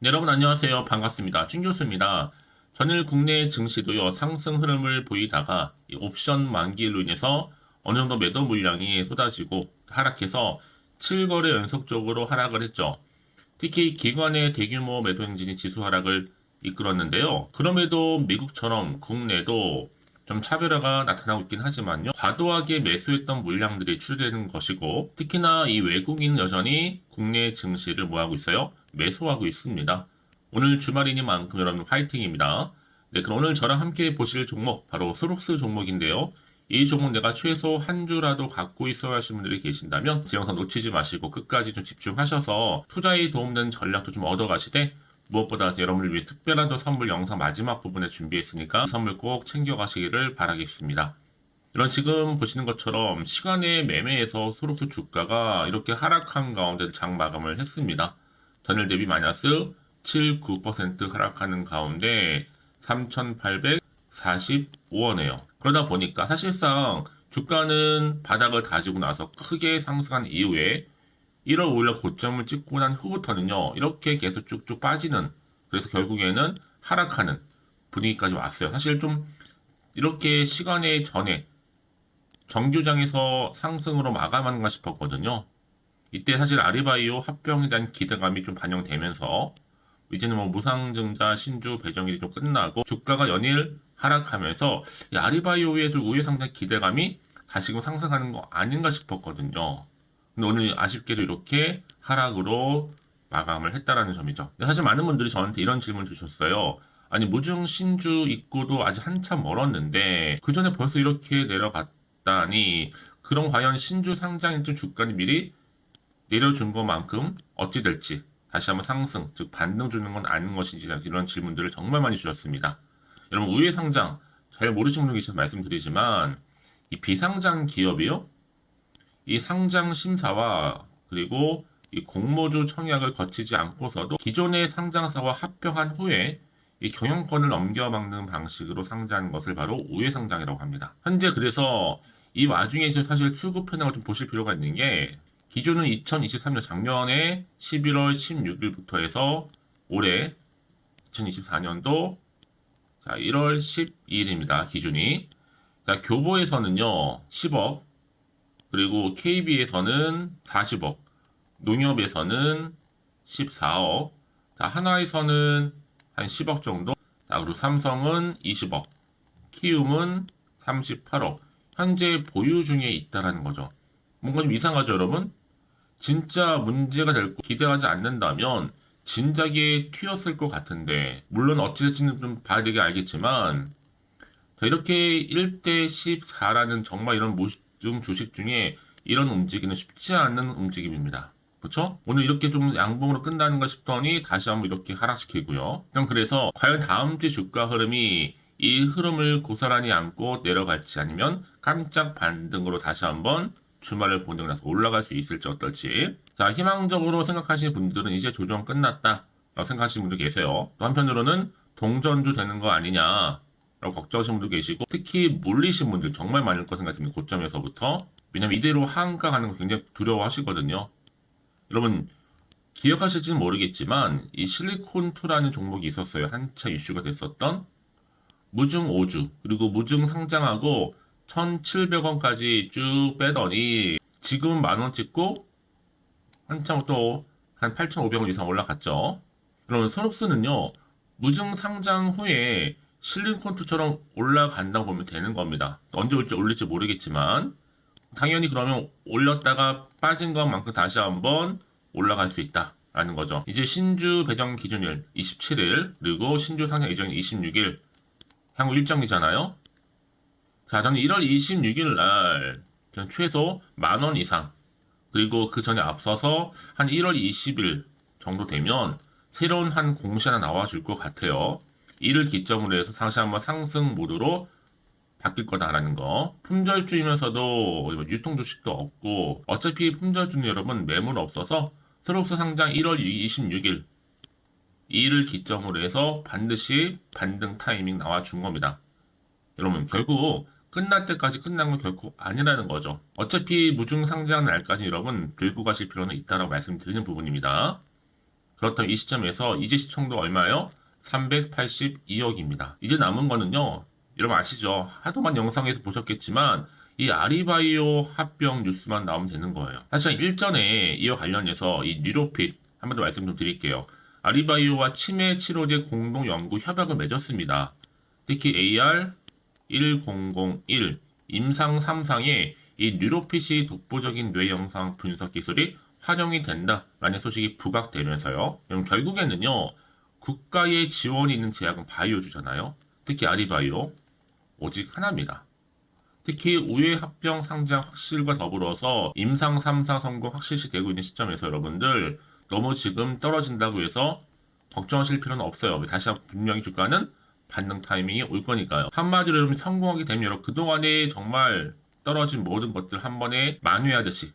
네, 여러분 안녕하세요. 반갑습니다. 준 교수입니다. 전일 국내 증시도요, 상승 흐름을 보이다가 이 옵션 만기로 인해서 어느 정도 매도 물량이 쏟아지고 하락해서 7거래 연속적으로 하락을 했죠. 특히 기관의 대규모 매도 행진이 지수 하락을 이끌었는데요. 그럼에도 미국처럼 국내도 좀 차별화가 나타나고 있긴 하지만요. 과도하게 매수했던 물량들이 출되는 것이고, 특히나 이 외국인 여전히 국내 증시를 뭐하고 있어요? 매수하고 있습니다. 오늘 주말이니만큼 여러분 화이팅입니다. 네, 그럼 오늘 저랑 함께 보실 종목 바로 스록스 종목인데요. 이 종목 내가 최소 한 주라도 갖고 있어야 하시는 분들이 계신다면 제 영상 놓치지 마시고 끝까지 좀 집중하셔서 투자에 도움되는 전략도 좀 얻어가시되, 무엇보다 여러분을 위해 특별한 또 선물 영상 마지막 부분에 준비했으니까 이 선물 꼭 챙겨가시기를 바라겠습니다. 이런 지금 보시는 것처럼 시간의 매매에서 소록스 주가가 이렇게 하락한 가운데 장 마감을 했습니다. 전일 대비 마이너스 7,9% 하락하는 가운데 3,845원이에요. 그러다 보니까 사실상 주가는 바닥을 다지고 나서 크게 상승한 이후에 1월 5일 고점을 찍고 난 후부터는요, 이렇게 계속 쭉쭉 빠지는, 그래서 결국에는 하락하는 분위기까지 왔어요. 사실 좀 이렇게 시간의 전에 정규장에서 상승으로 마감하는가 싶었거든요. 이때 사실 아리바이오 합병에 대한 기대감이 좀 반영되면서 이제는 뭐 무상증자 신주 배정일이 좀 끝나고 주가가 연일 하락하면서 이 아리바이오의 좀 우회 상승 기대감이 다시금 상승하는 거 아닌가 싶었거든요. 근데 오늘 아쉽게도 이렇게 하락으로 마감을 했다라는 점이죠. 사실 많은 분들이 저한테 이런 질문 주셨어요. 아니 무증 신주 입고도 아직 한참 멀었는데 그 전에 벌써 이렇게 내려갔다니, 그럼 과연 신주 상장일지 주가는 미리 내려준 것만큼 어찌 될지, 다시 한번 상승, 즉 반등 주는 건 아닌 것인지, 이런 질문들을 정말 많이 주셨습니다. 여러분 우회 상장 잘 모르시는 분들 계셔서 말씀드리지만, 이 비상장 기업이요, 이 상장 심사와 그리고 이 공모주 청약을 거치지 않고서도 기존의 상장사와 합병한 후에 이 경영권을 넘겨막는 방식으로 상장하는 것을 바로 우회 상장이라고 합니다. 현재 그래서 이 와중에 사실 수급 현황을 좀 보실 필요가 있는 게, 기준은 2023년 작년에 11월 16일부터 해서 올해 2024년도 1월 12일입니다. 기준이. 자, 교보에서는요 10억, 그리고 KB에서는 40억, 농협에서는 14억, 자, 한화에서는 한 10억 정도, 자, 그리고 삼성은 20억, 키움은 38억, 현재 보유 중에 있다라는 거죠. 뭔가 좀 이상하죠, 여러분? 진짜 문제가 될 거 기대하지 않는다면 진작에 튀었을 것 같은데, 물론 어찌됐지는 좀 봐야 되게 알겠지만, 자, 이렇게 1대 14라는 정말 이런 무중 주식 중에 이런 움직이는 쉽지 않은 움직임입니다. 그렇죠? 오늘 이렇게 좀 양봉으로 끝나는가 싶더니 다시 한번 이렇게 하락시키고요. 그래서 과연 다음 주 주가 흐름이 이 흐름을 고스란히 안고 내려갈지, 아니면 깜짝 반등으로 다시 한번 주말을 보내고 나서 올라갈 수 있을지 어떨지. 자, 희망적으로 생각하시는 분들은 이제 조정 끝났다 라고 생각하시는 분들 계세요. 또 한편으로는 동전주 되는 거 아니냐 라고 걱정하시는 분도 계시고, 특히 몰리신 분들 정말 많을 거 생각됩니다. 고점에서부터. 왜냐면 이대로 하한가 가는 거 굉장히 두려워하시거든요. 여러분 기억하실지는 모르겠지만 이 실리콘2라는 종목이 있었어요. 한차 이슈가 됐었던. 무증 5주 그리고 무증 상장하고 1,700원까지 쭉 빼더니 지금은 만원 찍고 한참 또 한 8,500원 이상 올라갔죠. 그러면 선옥스는요, 무증 상장 후에 실리콘투처럼 올라간다고 보면 되는 겁니다. 언제 올릴지 모르겠지만 당연히 그러면 올렸다가 빠진 것만큼 다시 한번 올라갈 수 있다라는 거죠. 이제 신주 배정 기준일 27일, 그리고 신주 상장 예정일 26일 향후 일정이잖아요. 자, 저는 1월 26일 날 최소 만원 이상, 그리고 그 전에 앞서서 한 1월 20일 정도 되면 새로운 한 공시 하나 나와줄 것 같아요. 이를 기점으로 해서 다시 한번 상승 모드로 바뀔 거다라는 거. 품절주이면서도 유통 주식도 없고, 어차피 품절주는 여러분 매물 없어서 스록스 상장 1월 26일 이를 기점으로 해서 반드시 반등 타이밍 나와준 겁니다. 여러분 결국 끝날 때까지 끝난 건 결코 아니라는 거죠. 어차피 무증 상장 날까지 여러분 들고 가실 필요는 있다라고 말씀드리는 부분입니다. 그렇다면 이 시점에서 이제 시총도 얼마예요? 382억입니다. 이제 남은 거는요. 여러분 아시죠? 하도만 영상에서 보셨겠지만 이 아리바이오 합병 뉴스만 나오면 되는 거예요. 사실 일전에 이와 관련해서 이 뉴로핏 한 번 더 말씀 좀 드릴게요. 아리바이오와 치매 치료제 공동 연구 협약을 맺었습니다. 특히 AR1001 임상 3상에 이 뉴로핏이 독보적인 뇌 영상 분석 기술이 활용이 된다라는 소식이 부각되면서요. 그럼 결국에는요. 국가의 지원이 있는 제약은 바이오주잖아요. 특히 아리바이오 오직 하나입니다. 특히 우회 합병 상장 확실과 더불어서 임상 3사 성공 확실시 되고 있는 시점에서 여러분들 너무 지금 떨어진다고 해서 걱정하실 필요는 없어요. 다시 한번 분명히 주가는 반등 타이밍이 올 거니까요. 한마디로 여러분 성공하게 되면 여러분 그동안에 정말 떨어진 모든 것들 한 번에 만회하듯이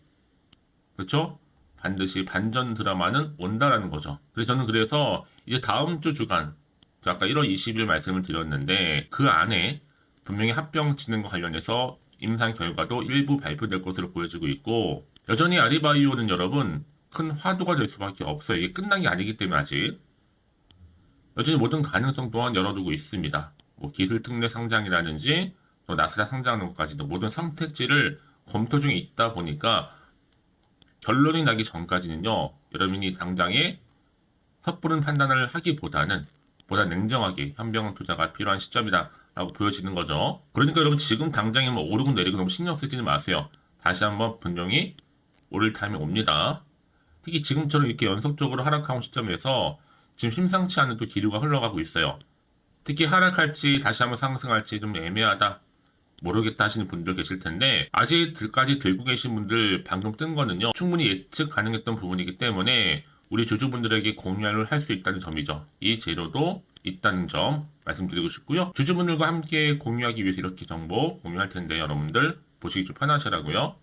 그렇죠? 반드시 반전 드라마는 온다라는 거죠. 그래서 저는 그래서 이제 다음 주 주간 아까 1월 20일 말씀을 드렸는데 그 안에 분명히 합병 진행과 관련해서 임상 결과도 일부 발표될 것으로 보여지고 있고 여전히 아리바이오는 여러분 큰 화두가 될 수밖에 없어요. 이게 끝난 게 아니기 때문에 아직 여전히 모든 가능성 또한 열어두고 있습니다. 뭐 기술 특례 상장이라든지 또 나스닥 상장하는 것까지도 모든 선택지를 검토 중에 있다 보니까 결론이 나기 전까지는요. 여러분이 당장에 섣부른 판단을 하기보다는 보다 냉정하게 현명한 투자가 필요한 시점이다 라고 보여지는 거죠. 그러니까 여러분 지금 당장에 뭐 오르고 내리고 너무 신경 쓰지는 마세요. 다시 한번 분명히 오를 타임이 옵니다. 특히 지금처럼 이렇게 연속적으로 하락하는 시점에서 지금 심상치 않은 또 기류가 흘러가고 있어요. 특히 하락할지 다시 한번 상승할지 좀 애매하다 모르겠다 하시는 분들 계실 텐데 아직까지 들고 계신 분들 방금 뜬 거는요 충분히 예측 가능했던 부분이기 때문에 우리 주주분들에게 공유를 할 수 있다는 점이죠. 이 재료도 있다는 점 말씀드리고 싶고요. 주주분들과 함께 공유하기 위해서 이렇게 정보 공유할 텐데 여러분들 보시기 좀 편하시라고요.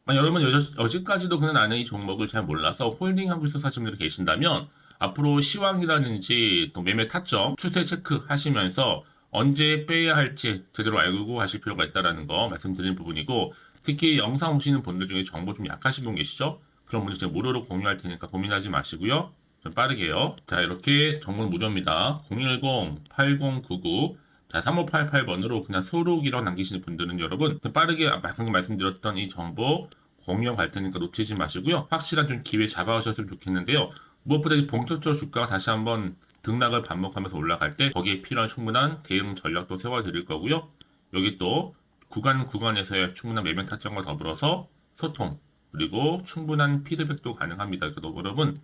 여러분 여지까지도 그는 안에 이 종목을 잘 몰라서 홀딩하고 있어 사시는 분들이 계신다면 앞으로 시황이라든지 또 매매 타점 추세 체크 하시면서 언제 빼야 할지 제대로 알고 하실 필요가 있다는 거 말씀드리는 부분이고 특히 영상 보시는 분들 중에 정보 좀 약하신 분 계시죠? 그런 분들 제가 무료로 공유할 테니까 고민하지 마시고요. 좀 빠르게요. 자 이렇게 정보는 무료입니다. 010-8099 자 3588번으로 그냥 소록이라고 남기시는 분들은 여러분 빠르게 방금 말씀드렸던 이 정보 공유하고 갈 테니까 놓치지 마시고요. 확실한 좀 기회 잡아오셨으면 좋겠는데요. 무엇보다 본격적으로 주가가 다시 한번 등락을 반복하면서 올라갈 때 거기에 필요한 충분한 대응 전략도 세워드릴 거고요. 여기 또 구간에서의 충분한 매매 타점과 더불어서 소통 그리고 충분한 피드백도 가능합니다. 그래서 여러분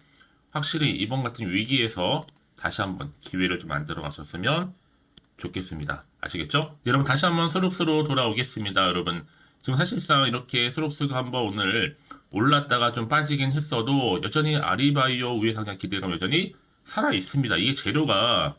확실히 이번 같은 위기에서 다시 한번 기회를 좀 만들어 가셨으면 좋겠습니다. 아시겠죠? 여러분 다시 한번 스록스로 돌아오겠습니다. 여러분 지금 사실상 이렇게 스록스가 한번 오늘 올랐다가 좀 빠지긴 했어도 여전히 아리바이오 우회 상장 기대감 여전히 살아 있습니다. 이게 재료가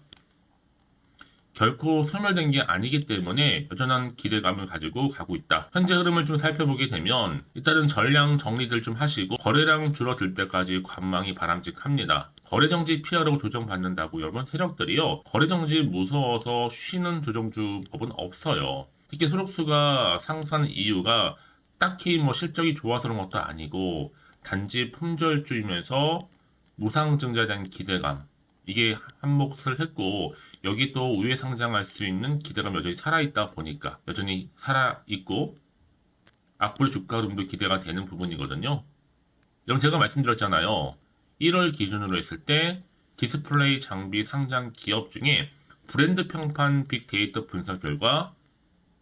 결코 소멸된 게 아니기 때문에 여전한 기대감을 가지고 가고 있다. 현재 흐름을 좀 살펴보게 되면 일단은 전량 정리들 좀 하시고 거래량 줄어들 때까지 관망이 바람직합니다. 거래정지 피하려고 조정받는다고 여러분 세력들이요. 거래정지 무서워서 쉬는 조정주 법은 없어요. 특히 소록수가 상승하는 이유가 딱히 뭐 실적이 좋아서 그런 것도 아니고 단지 품절주이면서 무상증자에 대한 기대감 이게 한몫을 했고 여기 또 우회 상장할 수 있는 기대감 여전히 살아있다 보니까 여전히 살아있고 앞으로 주가 흐름도 기대가 되는 부분이거든요. 여러분 제가 말씀드렸잖아요. 1월 기준으로 했을 때 디스플레이 장비 상장 기업 중에 브랜드 평판 빅데이터 분석 결과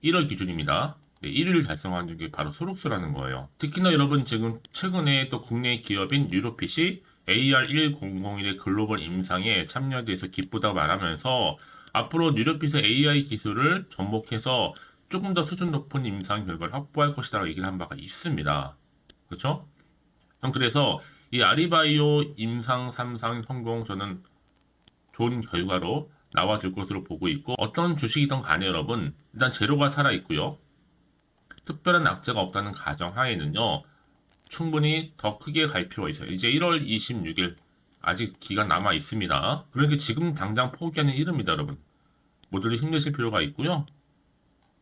1월 기준입니다. 1위를 달성한 게 바로 소록스라는 거예요. 특히나 여러분 지금 최근에 또 국내 기업인 뉴로핏이 AR1001의 글로벌 임상에 참여돼서 기쁘다고 말하면서 앞으로 뉴로핏의 AI 기술을 접목해서 조금 더 수준 높은 임상 결과를 확보할 것이라고 얘기를 한 바가 있습니다. 그렇죠? 그래서 이 아리바이오 임상 3상 성공 저는 좋은 결과로 나와줄 것으로 보고 있고 어떤 주식이든 간에 여러분 일단 재료가 살아있고요. 특별한 악재가 없다는 가정 하에는요. 충분히 더 크게 갈 필요가 있어요. 이제 1월 26일 아직 기간 남아 있습니다. 그러니까 지금 당장 포기하는 이름이다 여러분. 모두들 힘내실 필요가 있고요.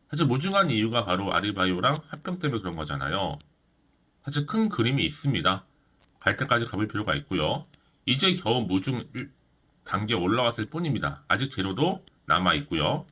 사실 무중한 이유가 바로 아리바이오랑 합병 때문에 그런 거잖아요. 사실 큰 그림이 있습니다. 갈 때까지 가볼 필요가 있고요. 이제 겨우 무중 단계 올라왔을 뿐입니다. 아직 재료도 남아 있고요.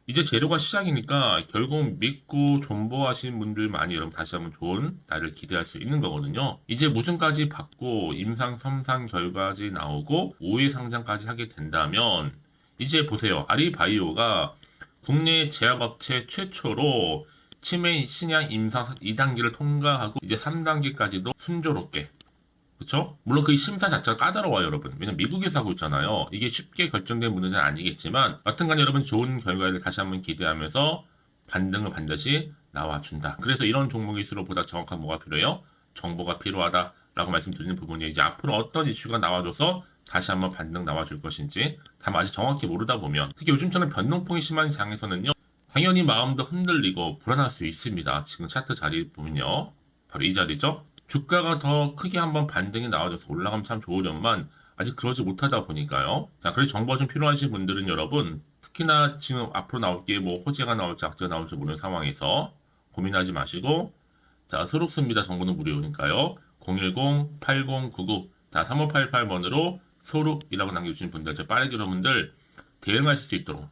이제 재료가 시작이니까 결국 믿고 존버하시는 분들 많이 여러분 다시 한번 좋은 날을 기대할 수 있는 거거든요. 이제 무증까지 받고 임상 첨상 결과까지 나오고 우회 상장까지 하게 된다면 이제 보세요. 아리바이오가 국내 제약업체 최초로 치매 신약 임상 2단계를 통과하고 이제 3단계까지도 순조롭게, 그렇죠? 물론 그 심사 자체가 까다로워요, 여러분. 왜냐면 미국에서 하고 있잖아요. 이게 쉽게 결정된 문제는 아니겠지만 여튼간 여러분 좋은 결과를 다시 한번 기대하면서 반등을 반드시 나와준다. 그래서 이런 종목일수록 보다 정확한 뭐가 필요해요? 정보가 필요하다라고 말씀드리는 부분이 이제 앞으로 어떤 이슈가 나와줘서 다시 한번 반등 나와줄 것인지 다만 아직 정확히 모르다 보면 특히 요즘처럼 변동폭이 심한 장에서는요 당연히 마음도 흔들리고 불안할 수 있습니다. 지금 차트 자리 보면요 바로 이 자리죠. 주가가 더 크게 한번 반등이 나와줘서 올라가면 참 좋으련만 아직 그러지 못하다 보니까요. 자, 그래서 정보가 좀 필요하신 분들은 여러분 특히나 지금 앞으로 나올 게 뭐 호재가 나올지 악재가 나올지 모르는 상황에서 고민하지 마시고 자, 소록습니다. 정보는 무료니까요. 010-8099 3588번으로 소록이라고 남겨주신 분들, 저 빠르게 여러분들 대응할 수 있도록.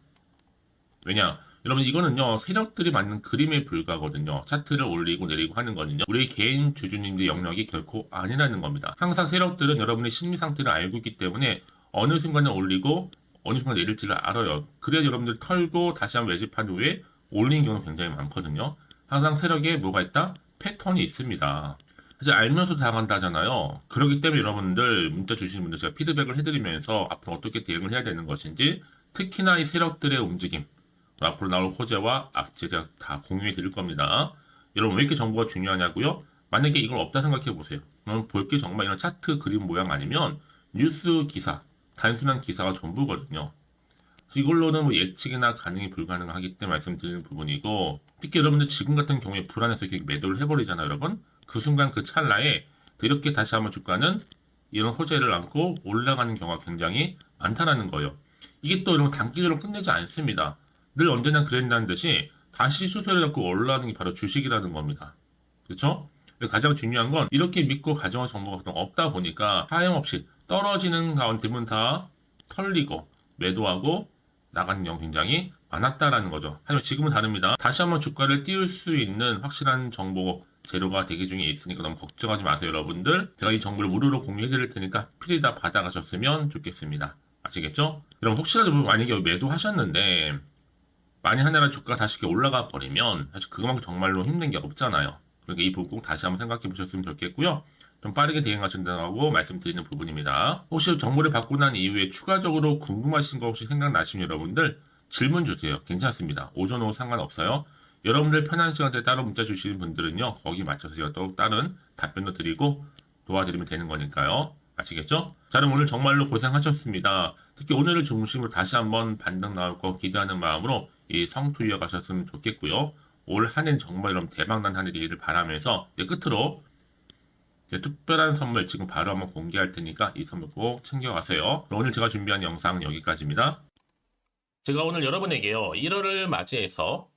왜냐? 여러분 이거는요 세력들이 만든 그림에 불과하거든요. 차트를 올리고 내리고 하는 거는요 우리 개인 주주님들의 영역이 결코 아니라는 겁니다. 항상 세력들은 여러분의 심리 상태를 알고 있기 때문에 어느 순간에 올리고 어느 순간 내릴지를 알아요. 그래야 여러분들 털고 다시 한번 매집한 후에 올리는 경우가 굉장히 많거든요. 항상 세력에 뭐가 있다? 패턴이 있습니다. 사실 알면서도 당한다 하잖아요. 그렇기 때문에 여러분들 문자 주시는 분들 제가 피드백을 해드리면서 앞으로 어떻게 대응을 해야 되는 것인지 특히나 이 세력들의 움직임 앞으로 나올 호재와 악재 제가 다 공유해 드릴 겁니다. 여러분 왜 이렇게 정보가 중요하냐고요? 만약에 이걸 없다 생각해 보세요. 그럼 볼 게 정말 이런 차트 그림 모양 아니면 뉴스 기사, 단순한 기사가 전부거든요. 이걸로는 뭐 예측이나 가능이 불가능하기 때문에 말씀드리는 부분이고 특히 여러분들 지금 같은 경우에 불안해서 이렇게 매도를 해버리잖아요, 여러분. 그 순간 그 찰나에 이렇게 다시 한번 주가는 이런 호재를 안고 올라가는 경우가 굉장히 많다는 거예요. 이게 또 이런 단기적으로 끝내지 않습니다. 늘 언제나 그랬다는 듯이 다시 추세를 잡고 올라가는 게 바로 주식이라는 겁니다. 그렇죠? 가장 중요한 건 이렇게 믿고 가져온 정보가 없다 보니까 하염없이 떨어지는 가운데 대부분 다 털리고 매도하고 나가는 경우 굉장히 많았다라는 거죠. 하지만 지금은 다릅니다. 다시 한번 주가를 띄울 수 있는 확실한 정보 재료가 대기 중에 있으니까 너무 걱정하지 마세요, 여러분들. 제가 이 정보를 무료로 공유해 드릴 테니까 필히 다 받아가셨으면 좋겠습니다. 아시겠죠? 여러분 혹시라도 만약에 매도하셨는데 만약 하나라 주가가 다시 이렇게 올라가 버리면 사실 그만큼 정말로 힘든 게 없잖아요. 그러니까 이 부분 꼭 다시 한번 생각해 보셨으면 좋겠고요. 좀 빠르게 대응하신다고 말씀드리는 부분입니다. 혹시 정보를 받고 난 이후에 추가적으로 궁금하신 거 혹시 생각나시면 여러분들 질문 주세요. 괜찮습니다. 오전 오후 상관없어요. 여러분들 편한 시간대에 따로 문자 주시는 분들은요. 거기 맞춰서 제가 또 다른 답변도 드리고 도와드리면 되는 거니까요. 아시겠죠? 자, 그럼 오늘 정말로 고생하셨습니다. 특히 오늘을 중심으로 다시 한번 반등 나올 거 기대하는 마음으로 이 성투 이어가셨으면 좋겠고요. 올 한 해는 정말 여러분 대박난 한 해 되기를 바라면서 이제 끝으로 이제 특별한 선물 지금 바로 한번 공개할 테니까 이 선물 꼭 챙겨가세요. 오늘 제가 준비한 영상 여기까지입니다. 제가 오늘 여러분에게요 1월을 맞이해서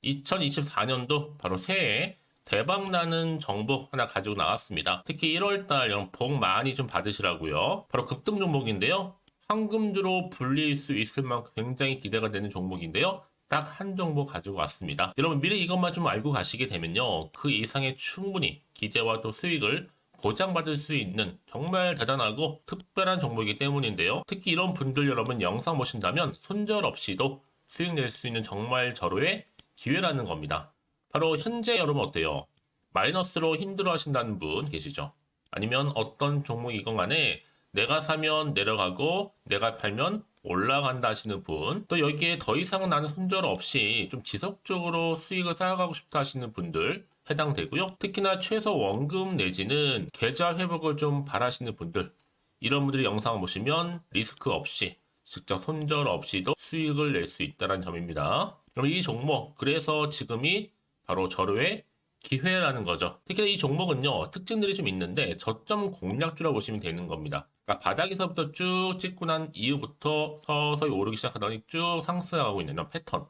2024년도 바로 새해 대박나는 정보 하나 가지고 나왔습니다. 특히 1월달 여러분 복 많이 좀 받으시라고요. 바로 급등 종목인데요. 황금주로 불릴 수 있을 만큼 굉장히 기대가 되는 종목인데요. 딱 한 종목 가지고 왔습니다. 여러분 미리 이것만 좀 알고 가시게 되면요. 그 이상의 충분히 기대와 또 수익을 보장받을 수 있는 정말 대단하고 특별한 종목이기 때문인데요. 특히 이런 분들 여러분 영상 보신다면 손절없이도 수익 낼 수 있는 정말 절호의 기회라는 겁니다. 바로 현재 여러분 어때요? 마이너스로 힘들어 하신다는 분 계시죠? 아니면 어떤 종목이건 간에 내가 사면 내려가고 내가 팔면 올라간다 하시는 분, 또 여기에 더 이상은 나는 손절 없이 좀 지속적으로 수익을 쌓아가고 싶다 하시는 분들 해당되고요. 특히나 최소 원금 내지는 계좌 회복을 좀 바라시는 분들, 이런 분들이 영상을 보시면 리스크 없이 직접 손절 없이도 수익을 낼 수 있다는 점입니다. 그럼 이 종목, 그래서 지금이 바로 절호의 기회라는 거죠. 특히 이 종목은요, 특징들이 좀 있는데 저점 공략주라고 보시면 되는 겁니다. 그러니까 바닥에서부터 쭉 찍고 난 이후부터 서서히 오르기 시작하더니 쭉 상승하고 있는 이런 패턴.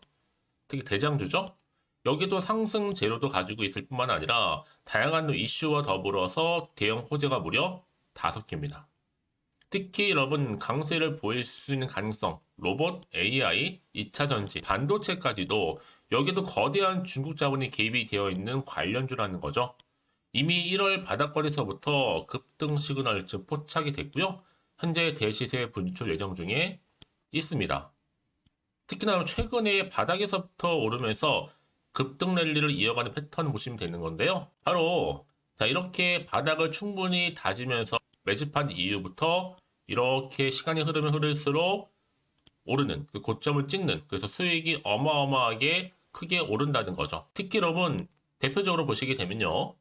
특히 대장주죠. 여기도 상승 재료도 가지고 있을 뿐만 아니라 다양한 이슈와 더불어서 대형 호재가 무려 5개입니다. 특히 여러분 강세를 보일 수 있는 가능성, 로봇, AI, 2차 전지, 반도체까지도 여기도 거대한 중국 자본이 개입이 되어 있는 관련주라는 거죠. 이미 1월 바닥권에서부터 급등 시그널 즉 포착이 됐고요. 현재 대시세 분출 예정 중에 있습니다. 특히나 최근에 바닥에서부터 오르면서 급등 랠리를 이어가는 패턴을 보시면 되는 건데요. 바로 자 이렇게 바닥을 충분히 다지면서 매집한 이후부터 이렇게 시간이 흐르면 흐를수록 오르는 그 고점을 찍는 그래서 수익이 어마어마하게 크게 오른다는 거죠. 특히 여러분 대표적으로 보시게 되면요.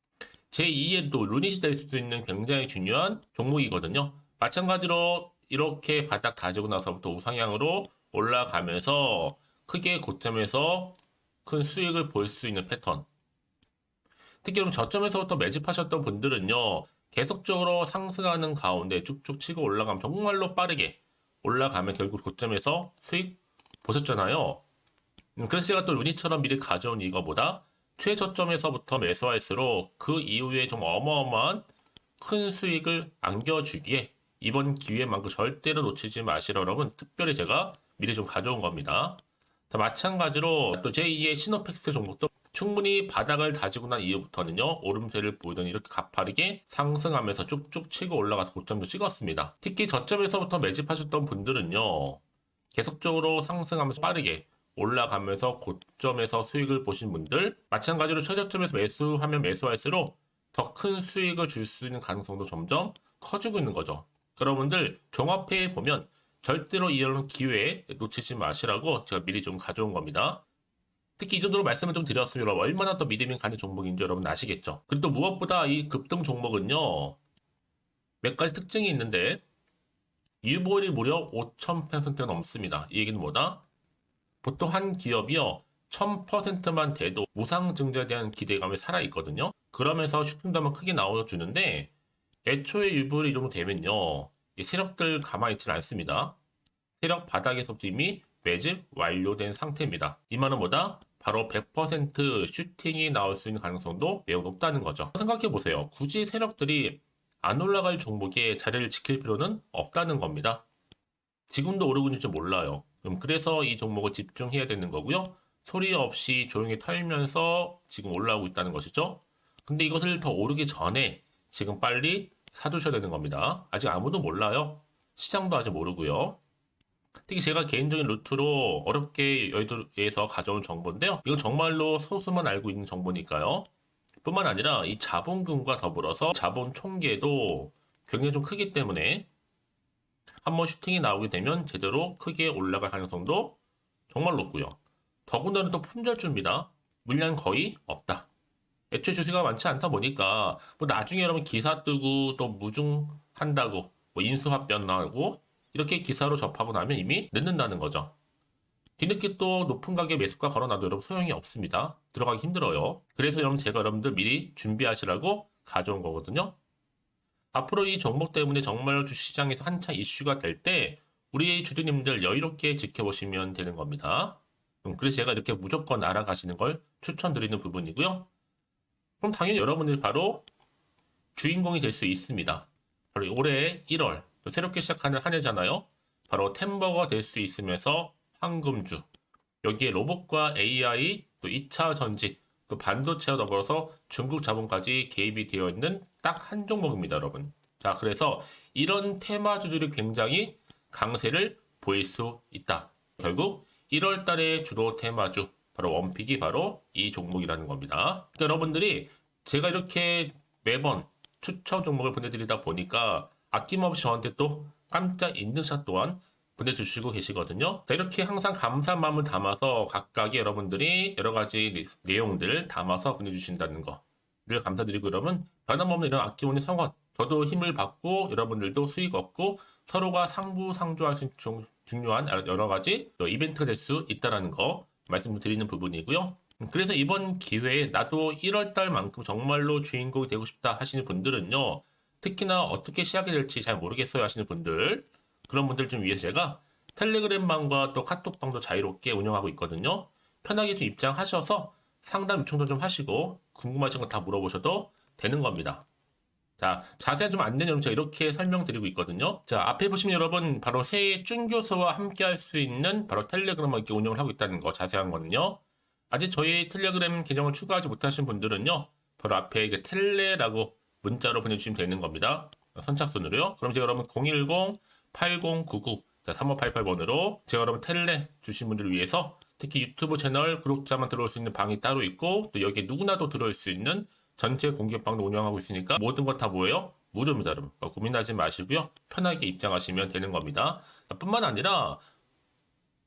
제2의 또 루닛이 될 수도 있는 굉장히 중요한 종목이거든요. 마찬가지로 이렇게 바닥 다지고 나서부터 우상향으로 올라가면서 크게 고점에서 큰 수익을 볼 수 있는 패턴. 특히 그럼 저점에서부터 매집하셨던 분들은요. 계속적으로 상승하는 가운데 쭉쭉 치고 올라가면 정말로 빠르게 올라가면 결국 고점에서 수익 보셨잖아요. 그래서 제가 또 루닛처럼 미리 가져온 이거보다 최저점에서부터 매수할수록 그 이후에 좀 어마어마한 큰 수익을 안겨주기에 이번 기회만큼 절대로 놓치지 마시라 여러분 특별히 제가 미리 좀 가져온 겁니다. 자, 마찬가지로 또 제2의 시노펙스 종목도 충분히 바닥을 다지고 난 이후부터는요 오름세를 보이더니 이렇게 가파르게 상승하면서 쭉쭉 치고 올라가서 고점도 찍었습니다. 특히 저점에서부터 매집하셨던 분들은요 계속적으로 상승하면서 빠르게 올라가면서 고점에서 수익을 보신 분들 마찬가지로 최저점에서 매수하면 매수할수록 더 큰 수익을 줄 수 있는 가능성도 점점 커지고 있는 거죠. 여러분들 종합해 보면 절대로 이런 기회에 놓치지 마시라고 제가 미리 좀 가져온 겁니다. 특히 이 정도로 말씀을 좀 드렸으면 얼마나 더 믿음이 가는 종목인지 여러분 아시겠죠? 그리고 또 무엇보다 이 급등 종목은요 몇 가지 특징이 있는데 유보율이 무려 5,000%가 넘습니다. 이 얘기는 뭐다? 보통 한 기업이요 1000%만 돼도 무상증자에 대한 기대감이 살아있거든요. 그러면서 슈팅도 한번 크게 나와주는데 애초에 유보율이 이 정도 되면요 이 세력들 가만히 있지 않습니다. 세력 바닥에서부터 이미 매집 완료된 상태입니다. 이 말은 뭐다? 바로 100% 슈팅이 나올 수 있는 가능성도 매우 높다는 거죠. 생각해보세요. 굳이 세력들이 안 올라갈 종목에 자리를 지킬 필요는 없다는 겁니다. 지금도 오르고 있는지 몰라요. 그래서 이 종목을 집중해야 되는 거고요. 소리 없이 조용히 털면서 지금 올라오고 있다는 것이죠. 근데 이것을 더 오르기 전에 지금 빨리 사두셔야 되는 겁니다. 아직 아무도 몰라요. 시장도 아직 모르고요. 특히 제가 개인적인 루트로 어렵게 여의도에서 가져온 정보인데요. 이건 정말로 소수만 알고 있는 정보니까요. 뿐만 아니라 이 자본금과 더불어서 자본 총계도 굉장히 좀 크기 때문에 한번 슈팅이 나오게 되면 제대로 크게 올라갈 가능성도 정말 높고요. 더군다나 또 품절주입니다. 물량 거의 없다. 애초에 주식가 많지 않다 보니까 뭐 나중에 여러분 기사 뜨고 또 무중한다고 뭐 인수합병 나오고 이렇게 기사로 접하고 나면 이미 늦는다는 거죠. 뒤늦게 또 높은 가격에 매수가 걸어놔도 여러분 소용이 없습니다. 들어가기 힘들어요. 그래서 여러분 제가 여러분들 미리 준비하시라고 가져온 거거든요. 앞으로 이 종목 때문에 정말 주시장에서 한창 이슈가 될 때 우리 주주님들 여유롭게 지켜보시면 되는 겁니다. 그래서 제가 이렇게 무조건 알아가시는 걸 추천드리는 부분이고요. 그럼 당연히 여러분들이 바로 주인공이 될 수 있습니다. 바로 올해 1월 또 새롭게 시작하는 한 해잖아요. 바로 템버가 될 수 있으면서 황금주 여기에 로봇과 AI 또 2차 전지 또 반도체와 더불어서 중국 자본까지 개입이 되어 있는 딱 한 종목입니다, 여러분. 자, 그래서 이런 테마주들이 굉장히 강세를 보일 수 있다. 결국 1월 달의 주로 테마주 바로 원픽이 바로 이 종목이라는 겁니다. 그러니까 여러분들이 제가 이렇게 매번 추천 종목을 보내드리다 보니까 아낌없이 저한테 또 깜짝 인증샷 또한 보내주시고 계시거든요. 자, 이렇게 항상 감사한 마음을 담아서 각각의 여러분들이 여러 가지 내용들을 담아서 보내주신다는 거를 감사드리고 여러분 변함없는 이런 아낌없는 성원 저도 힘을 받고 여러분들도 수익 얻고 서로가 상부상조할 수 있는 중요한 여러 가지 이벤트가 될 수 있다는 거 말씀드리는 부분이고요. 그래서 이번 기회에 나도 1월달만큼 정말로 주인공이 되고 싶다 하시는 분들은요. 특히나 어떻게 시작이 될지 잘 모르겠어요 하시는 분들 그런 분들 좀 위해서 제가 텔레그램 방과 또 카톡방도 자유롭게 운영하고 있거든요. 편하게 좀 입장하셔서 상담 요청도 좀 하시고 궁금하신 거 다 물어보셔도 되는 겁니다. 자, 자세한 좀 안내는 여러분 제가 이렇게 설명드리고 있거든요. 자, 앞에 보시면 여러분 바로 새해 쭌교수와 함께 할 수 있는 바로 텔레그램을 이렇게 운영을 하고 있다는 거 자세한 거는요. 아직 저희 텔레그램 계정을 추가하지 못하신 분들은요. 바로 앞에 이게 텔레라고 문자로 보내주시면 되는 겁니다. 선착순으로요. 그럼 제가 여러분 010-8099 3588번으로 제가 여러분 텔레 주신 분들을 위해서 특히 유튜브 채널 구독자만 들어올 수 있는 방이 따로 있고 또 여기에 누구나도 들어올 수 있는 전체 공개방도 운영하고 있으니까 모든 것 다 뭐예요? 무료입니다, 여러분. 고민하지 마시고요. 편하게 입장하시면 되는 겁니다. 뿐만 아니라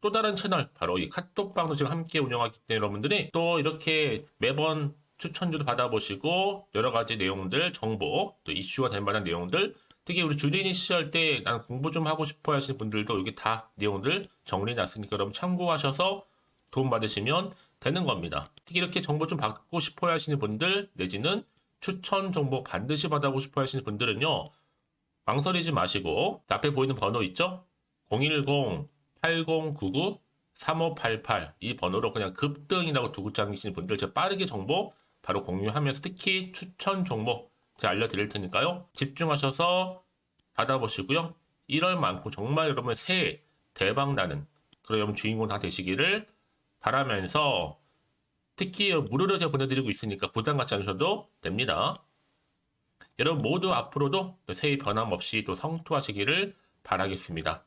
또 다른 채널, 바로 이 카톡방도 지금 함께 운영하기 때문에 여러분들이 또 이렇게 매번 추천주도 받아보시고 여러 가지 내용들, 정보, 또 이슈가 될 만한 내용들, 특히 우리 주린이 시절 때 난 공부 좀 하고 싶어 하시는 분들도 여기 다 내용들 정리해놨으니까 여러분 참고하셔서 도움 받으시면 되는 겁니다. 특히 이렇게 정보 좀 받고 싶어 하시는 분들 내지는 추천 정보 반드시 받아보고 싶어 하시는 분들은요. 망설이지 마시고 앞에 보이는 번호 있죠? 010-8099-3588 이 번호로 그냥 급등이라고 두고 당기시는 분들 제가 빠르게 정보 바로 공유하면서 특히 추천 정보 제가 알려드릴 테니까요. 집중하셔서 받아보시고요. 1월만큼 정말 여러분 새해 대박나는 그런 여러분 주인공 다 되시기를 바라면서 특히 무료로 제가 보내드리고 있으니까 부담 갖지 않으셔도 됩니다. 여러분 모두 앞으로도 새해 변함없이 또 성투하시기를 바라겠습니다.